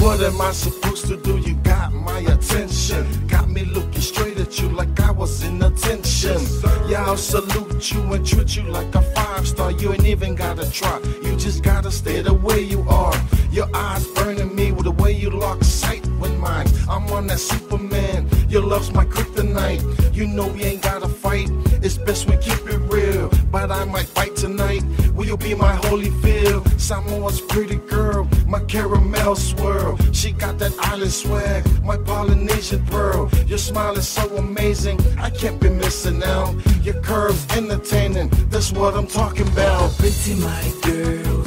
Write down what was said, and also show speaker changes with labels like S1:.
S1: What am I supposed to do? You got my attention, got me looking straight at you like I was in attention. Yeah, I'll salute you and treat you like a 5-star. You ain't even gotta try, you just gotta stay the way you are. Your eyes burning me with the way you lock sight with mine. I'm on that Superman, your love's my kryptonite. You know we ain't gotta fight, it's best we keep it real. But I might fight tonight, will you be my Holyfield? Samoa's pretty girl, my caramel swirl. She got that island swag, my Polynesian pearl. Your smile is so amazing, I can't be missing out. Your curves entertaining, that's what I'm talking about.
S2: Pretty my girl,